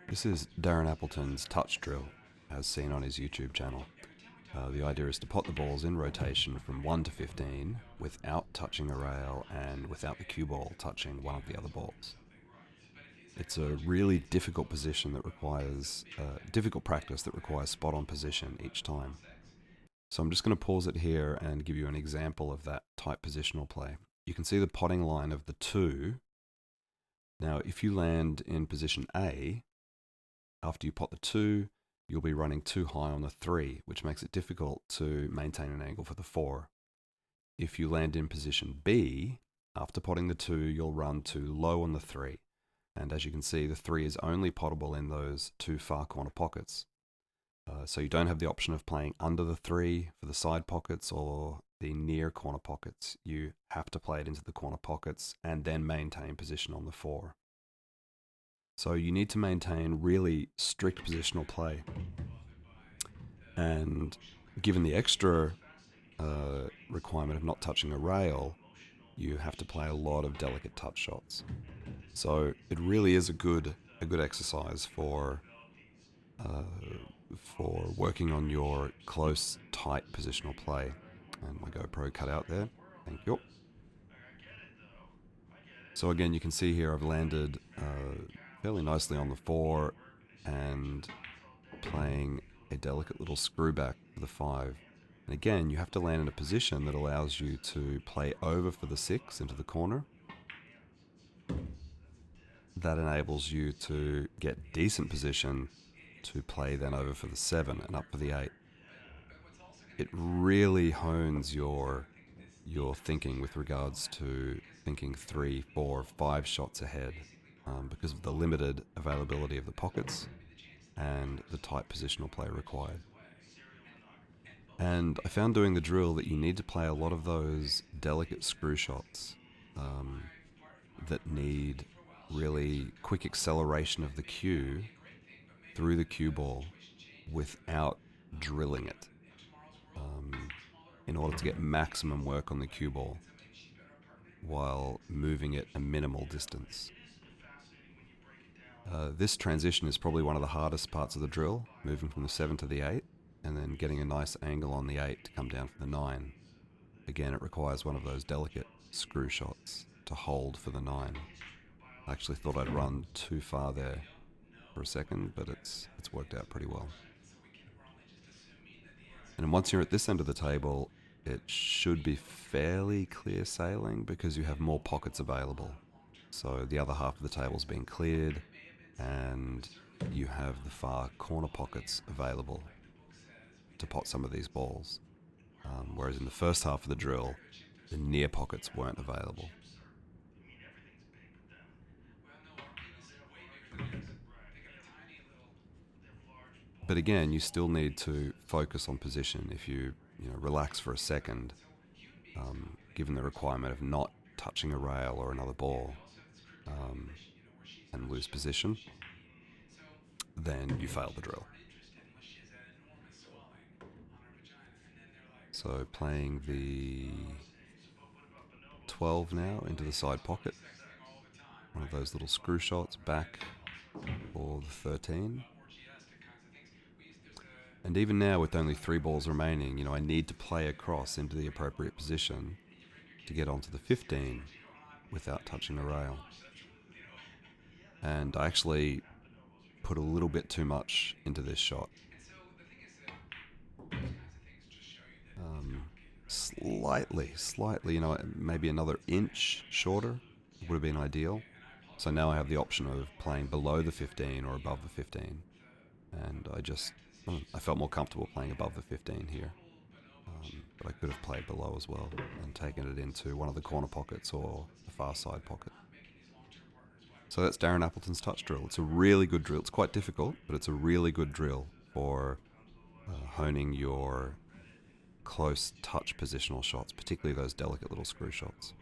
This is Darren Appleton's touch drill, as seen on his YouTube channel. The idea is to pot the balls in rotation from 1 to 15 without touching a rail and without the cue ball touching one of the other balls. It's a really difficult position that requires, difficult practice that requires spot on position each time. So I'm just going to pause it here and give you an example of that type positional play. You can see the potting line of the 2. Now, if you land in position A, after you pot the 2, you'll be running too high on the 3, which makes it difficult to maintain an angle for the 4. If you land in position B, after potting the 2, you'll run too low on the 3. And as you can see, the 3 is only pottable in those 2 far corner pockets. So you don't have the option of playing under the 3 for the side pockets or the near corner pockets. You have to play it into the corner pockets and then maintain position on the 4. So you need to maintain really strict positional play. And given the extra requirement of not touching a rail, you have to play a lot of delicate touch shots. So it really is a good exercise for working on your close, tight positional play. And my GoPro cut out there. Thank you. So again, you can see here I've landed fairly nicely on the 4 and playing a delicate little screw back for the 5. And again, you have to land in a position that allows you to play over for the 6 into the corner. That enables you to get decent position to play then over for the 7 and up for the 8. It really hones your thinking with regards to thinking 3, 4, 5 shots ahead because of the limited availability of the pockets and the tight positional play required. And I found doing the drill that you need to play a lot of those delicate screw shots that need really quick acceleration of the cue through the cue ball without drilling it in order to get maximum work on the cue ball while moving it a minimal distance. This transition is probably one of the hardest parts of the drill, moving from the 7 to the 8 and then getting a nice angle on the 8 to come down for the 9. Again, it requires one of those delicate screw shots to hold for the 9. I actually thought I'd run too far there for a second, but it's worked out pretty well. And once you're at this end of the table, it should be fairly clear sailing because you have more pockets available. So the other half of the table's been cleared and you have the far corner pockets available to pot some of these balls. Whereas in the first half of the drill, the near pockets weren't available. But again, you still need to focus on position. If you relax for a second, given the requirement of not touching a rail or another ball, and lose position, then you fail the drill. So playing the 12 now into the side pocket, one of those little screw shots back for the 13. And even now with only 3 balls remaining, I need to play across into the appropriate position to get onto the 15 without touching a rail. And I actually put a little bit too much into this shot. Slightly, maybe another inch shorter would have been ideal. So now I have the option of playing below the 15 or above the 15. And I felt more comfortable playing above the 15 here. But I could have played below as well and taken it into one of the corner pockets or the far side pocket. So that's Darren Appleton's touch drill. It's a really good drill. It's quite difficult, but it's a really good drill for honing your close touch positional shots, particularly those delicate little screw shots.